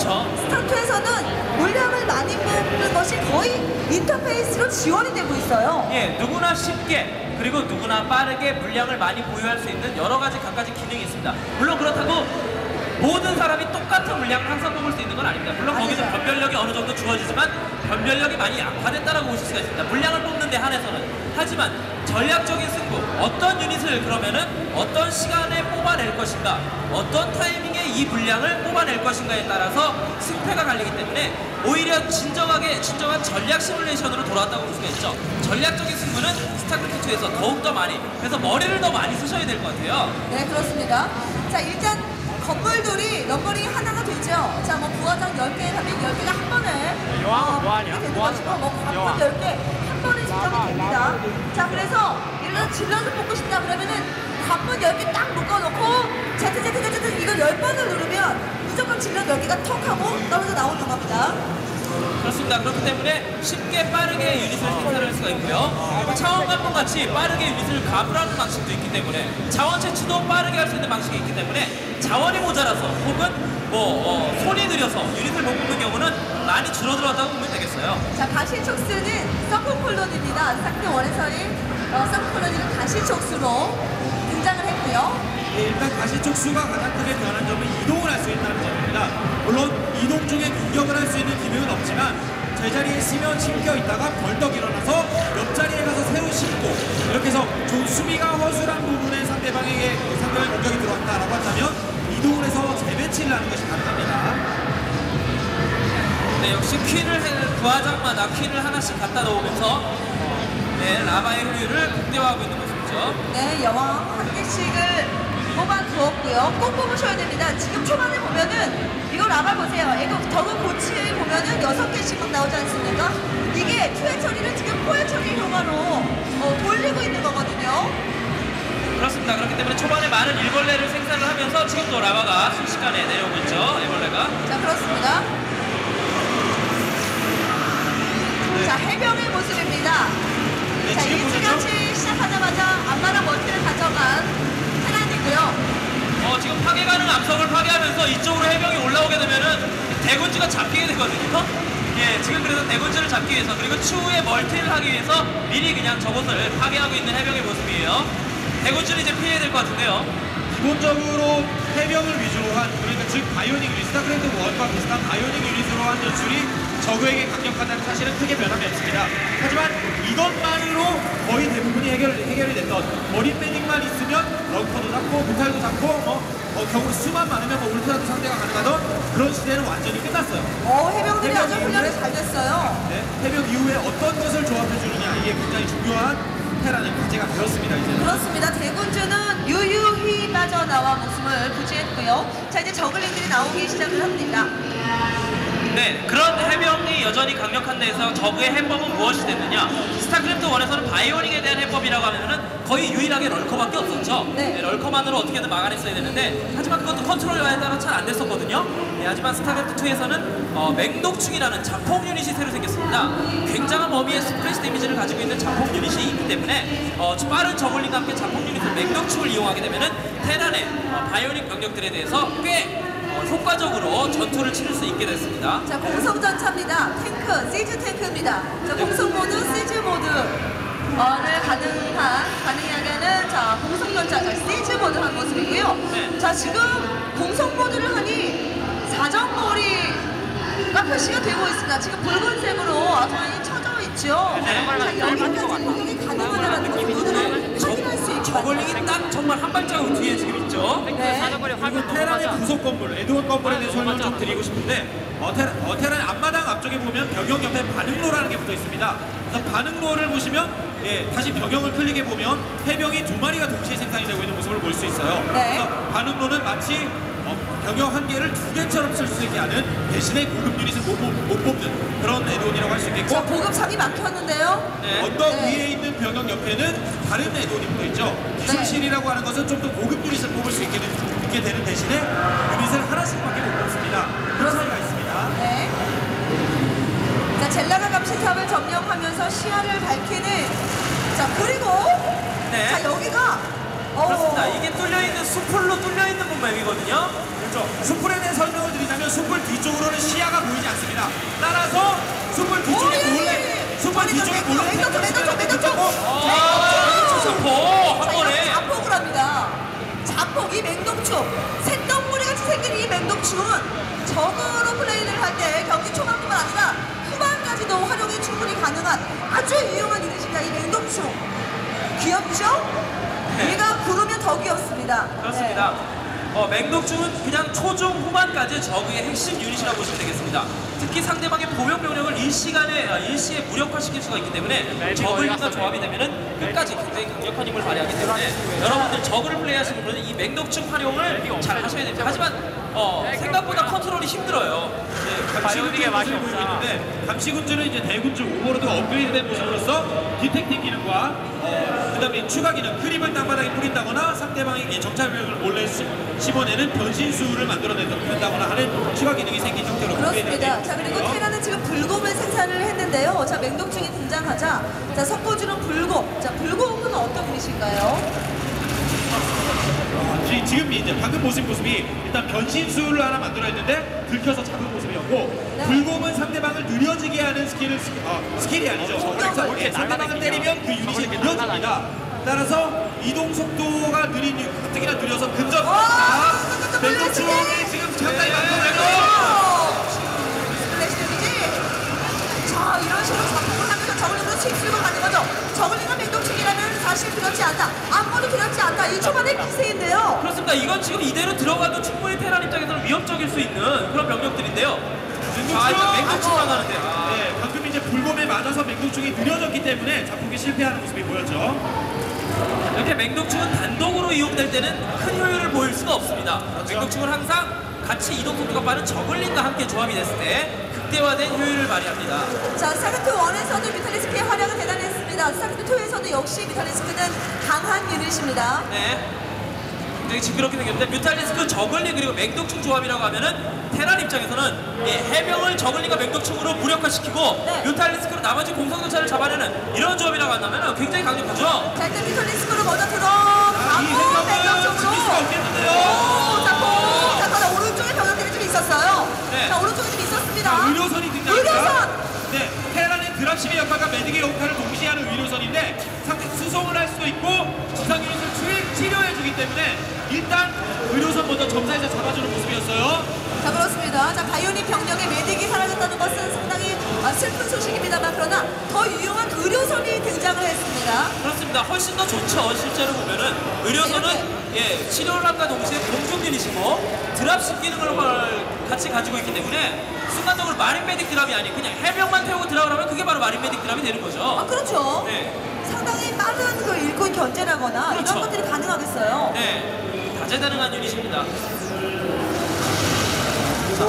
그렇죠. 스타트에서는 물량을 많이 뽑는 것이 거의 인터페이스로 지원이 되고 있어요. 예, 누구나 쉽게 그리고 누구나 빠르게 물량을 많이 보유할 수 있는 여러 가지 각가지 기능이 있습니다. 물론 그렇다고 모든 사람이 똑같은 물량을 항상 뽑을 수 있는 건 아닙니다. 물론 거기서 아니죠. 변별력이 어느 정도 주어지지만 변별력이 많이 약화됐다라고 보실 수가 있습니다. 물량을 뽑는 데 한해서는. 하지만 전략적인 승부, 어떤 유닛을 그러면은 어떤 시간에 뽑아낼 것인가, 어떤 타이밍에 이 물량을 뽑아낼 것인가에 따라서 승패가 갈리기 때문에 오히려 진정한 전략 시뮬레이션으로 돌아왔다고 볼 수가 있죠. 전략적인 승부는 스타크래프트2에서 더욱더 많이, 그래서 머리를 더 많이 쓰셔야 될 것 같아요. 네, 그렇습니다. 자, 일단 건물들이 넘버링이 하나가 되죠. 자, 뭐 부화장 10개 하면 10개가 한 번에 여왕은 뭐하냐? 되는 뭐하는 것이고, 거야? 뭐 여왕. 각본 10개 한 번에 지정이 됩니다. 자, 그래서 이런 질럿을 뽑고 싶다 그러면은 각본 10개 딱 묶어놓고 ZZZZ 이걸 10번을 누르면 무조건 질럿 10개가 턱 하고 떨어져 나오는 겁니다. 그렇습니다. 그렇기 때문에 쉽게 빠르게 유닛을 생산할 수가 있고요. 차원관문 같이 빠르게 유닛을 가불하는 방식도 있기 때문에 자원 채취도 빠르게 할 수 있는 방식이 있기 때문에 자원이 모자라서 혹은 손이 느려서 유닛을 못 뽑는 경우는 많이 줄어들었다고 보면 되겠어요. 자, 가시촉수는 서클콜론입니다. 상대 원해설인 서클콜론이는 가시촉수로 등장을 했고요. 네, 일단 가시촉수가 가장 크게 변한 점은 이동을 할 수 있다는 점입니다. 물론 이동 중에 공격을 할 수 있는 기능은 없지만 제자리에 쉬면 심겨 있다가 벌떡 일어나서 옆자리에 가서 새로 심고 이렇게 해서 좀 수비가 허술한 부분에 상대방의 공격이 들어왔다라고 한다면 이동을 해서 재배치를 하는 것이 가능합니다. 네, 역시 퀸을 부하장마다 퀸을 하나씩 갖다 놓으면서 네, 라바의 효율을 극대화하고 있는 모습이죠. 네, 여왕 한 개씩을 뽑아두었고요. 꼭 뽑으셔야 됩니다. 지금 초반에 보면은 이거 라바 보세요. 이거 더그 고치 보면은 6개씩 나오지 않습니까? 이게 2회 처리를 지금 4회 처리 효과로 돌리고 있는 거거든요. 그렇습니다. 그렇기 때문에 초반에 많은 일벌레를 생산을 하면서 지금도 라바가 순식간에 내려오고 있죠. 일벌레가. 자, 그렇습니다. 자, 해병의 모습입니다. 네, 자, 지금 보시죠. 일찌감치 시작하자마자 앞마당 멀티를 가져간 테란이고요. 지금 파괴 가능 암석을 파괴하면서 이쪽으로 해병이 올라오게 되면은 대군주가 잡히게 되거든요. 예, 지금 그래서 대군주를 잡기 위해서 그리고 추후에 멀티를 하기 위해서 미리 그냥 저곳을 파괴하고 있는 해병의 모습이에요. 대군주는 이제 피해야 될 것 같은데요. 기본적으로 해병을 위주로 한 그러니까 즉 바이오닉 유닛 스타크래프트 1과 비슷한 바이오닉 유닛으로 한 연출이 적에게 강력하다는 사실은 크게 변함이 없습니다. 하지만 이것만으로 거의 대부분이 해결이 됐던 머리 빼닝만 있으면 런커도 잡고 무탈도 잡고 경우 수만 많으면 울트라도 상대가 가능하던 그런 시대는 완전히 끝났어요. 해병들이 아주 해병 훈련이 이후에- 잘 됐어요. 네, 해병 이후에 어떤 것을 조합해주느냐 이게 굉장히 중요한 테란의 과제가 되었습니다. 이제는. 그렇습니다. 대군주는 유유히 빠져나와 모습을 부지했고요. 자, 이제 저글링들이 나오기 시작을 합니다. 네, 그런 해병이 여전히 강력한 데에서 적의 해법은 무엇이 됐느냐? 스타크래프트 1에서는 바이오닉에 대한 해법이라고 하면은 거의 유일하게 럴커밖에 없었죠. 네. 럴커만으로 어떻게든 막아냈어야 되는데 하지만 그것도 컨트롤에 따라 잘 안 됐었거든요. 네, 하지만 스타크래프트 2에서는 맹독충이라는 자폭 유닛이 새로 생겼습니다. 굉장한 범위의 스플래시 데미지를 가지고 있는 자폭 유닛이 있기 때문에 빠른 저글링과 함께 자폭 유닛을 맹독충을 이용하게 되면은 테란의 바이오닉 병력들에 대해서 꽤 효과적으로 전투를 치를 수 있게 됐습니다. 자, 공성전차입니다. 탱크, 시즈 탱크입니다. 자, 공성 모드, 시즈 모드를 가능하게 하는 자, 공성전차, 자, 시즈 모드 한 모습이고요. 네. 자, 지금 공성 모드를 하니 사정거리가 표시가 되고 있습니다. 지금 붉은색으로 아주 많이 쳐져 있죠. 네. 자, 여기까지 공격이 가능하다는 것을 확인할 수 있죠. 저글링이 딱 정말 한 발자국 뒤에 지금 있죠. 네. 사정거리 화면 그리고 테란의 넘어가자. 부속 건물, 에드원 건물에 대해 설명을 좀 드리고 싶은데 테란 앞마당 앞쪽에 보면 병영 옆에 반응로라는 게 붙어 있습니다. 그래서 반응로를 보시면 다시 병영을 클릭해 보면 해병이 2마리가 동시에 생산이 되고 있는 모습을 볼 수 있어요. 네. 그래서 반응로는 마치 병영 한 개를 2개처럼 쓸 수 있게 하는 대신에 고급 유닛을 못 뽑는 그런 에드원이라고 할 수 있겠고 자, 보급상이 막혔는데요. 네. 언덕 네. 위에 있는 병영 옆에는 다른 에드원이 붙어 있죠. 기술실이라고 하는 것은 좀 더 고급 유닛을 뽑을 수 있게 되는 대신에 유닛을 하나씩밖에 못 뽑습니다. 그런 차이가 있습니다. 네. 자, 젤라가 감시탑을 점령하면서 시야를 밝히는. 자, 그리고 네. 자, 여기가 그렇습니다. 이게 뚫려있는 수풀로 뚫려있는 문맵이거든요. 그렇죠. 숯불에 대해 설명을 드리자면 숯불 뒤쪽으로는 시야가 보이지 않습니다. 따라서 숯불 뒤쪽에 몰래 숯불 뒤쪽에 몰래 자포 한 번에 자폭을 합니다. 자폭, 이 맹독충, 쇳덩어리 같이 생긴 이 맹독충은 적으로 플레이를 할 때 경기 초반뿐만 아니라 후반까지도 활용이 충분히 가능한 아주 유용한 유닛입니다. 이 맹독충 귀엽죠? 네. 얘가 구르면 더 귀엽습니다. 그렇습니다. 맹독충은 그냥 초중 후반까지 적의 핵심 유닛이라고 보시면 되겠습니다. 특히 상대방의 보병 병력을 일시에 무력화시킬 수가 있기 때문에 적을과 조합이 되면은 끝까지 굉장히 강력한 힘을 발휘하기 때문에 여러분들 적을 플레이하시는 분은 이 맹독충 활용을 잘 하셔야 됩니다. 하지만 생각보다 컨트롤이 힘들어요. 감시군주의 맛이 보이고 있는데 감시군주는 이제 대군주 오버로드 업그레이드된 모습으로서 디텍팅 기능과 그다음에 추가 기능 크립을 땅바닥에 뿌린다거나 상대방에게 정찰병을 몰래 심어내는 변신수를 만들어낸다거나 하는 추가 기능이 생긴 형태로 그렇습니다. 자, 그리고 테라는 지금 불곰을 생산을 했는데요. 자, 맹독충이 등장하자 자, 섞어주는 불곰. 자, 불곰은 어떤 분이실까요? 지금 이제 방금 보신 모습이 일단 변신수를 하나 만들어야 했는데 들켜서 잡은 모습이었고 네. 불곰은 상대방을 느려지게 하는 스킬이 아니죠. 상대방을 때리면 그 유닛이 느려집니다. 따라서 이동 속도가 느린 가뜩이나 느려서 근접 맹독충이 지금 상당히 만들어내고 자, 이런 식으로 작품을 하면서 저글링으로 칩술고 가는 거죠. 저글링과 맹독충이라면 사실 그렇지 않다. 아무도 그렇지 않다. 이 초반의 기세인데요. 그렇습니다. 이건 지금 이대로 들어가도 충분히 테란 입장에서는 위협적일 수 있는 그런 병력들인데요. 일단 맹독충만 하는데. 네, 방금 이제 불곰에 맞아서 맹독충이 느려졌기 때문에 자폭이 실패하는 모습이 보였죠. 이렇게 맹독충은 단독으로 이용될 때는 큰 효율을 보일 수가 없습니다. 맹독충은 항상 같이 이동 속도가 빠른 저글링과 함께 조합이 됐을 때 극대화된 효율을 발휘합니다. 자, 스타크래프트 1에서도 뮤탈리스크의 활약은 대단했습니다. 스타크래프트 2에서도 역시 뮤탈리스크는 강한 유닛입니다. 네. 굉장히 징그럽게 생겼는데 뮤탈리스크 저글링 그리고 맹독충 조합이라고 하면은 테란 입장에서는 해병을 저글링과 맹독충으로 무력화시키고 네. 뮤탈리스크로 나머지 공성전차를 잡아내는 이런 조합이라고 한다면 굉장히 강력하죠. 자, 일단 뮤탈리스크로 먼저 이 들어가고 생각은 지킬 수가 맹독충으로 없겠는데요. 자, 그럼 오른쪽에 병력들이 좀 있었어요. 네. 자, 오른쪽에 좀 있었습니다. 의료선이 등장합니다. 의료선! 네, 테란의 드랍십의 역할과 매직의 역할을 동시에 하는 의료선인데 상대 수송을 할 수도 있고 지상 유닛을 치료해주기 때문에 일단 의료선 먼저 점사해서 잡아주는 모습이었어요. 자, 그렇습니다. 자, 바이오닉 병력의 매딕이 사라졌다는 것은 상당히 슬픈 소식입니다만 그러나 더 유용한 의료선이 등장을 했습니다. 그렇습니다. 훨씬 더 좋죠. 실제로 보면은 의료선은 치료를 함과 동시에 공중 유닛이고 드랍십 기능을 같이 가지고 있기 때문에 순간적으로 마린 메딕 드랍이 아닌 그냥 해병만 태우고 드랍을 하면 그게 바로 마린 메딕 드랍이 되는 거죠. 아, 그렇죠. 네. 상당히 빠른 그 일꾼 견제라거나 그렇죠. 이런 것들이 가능하겠어요. 네. 다재다능한 유닛입니다. 자,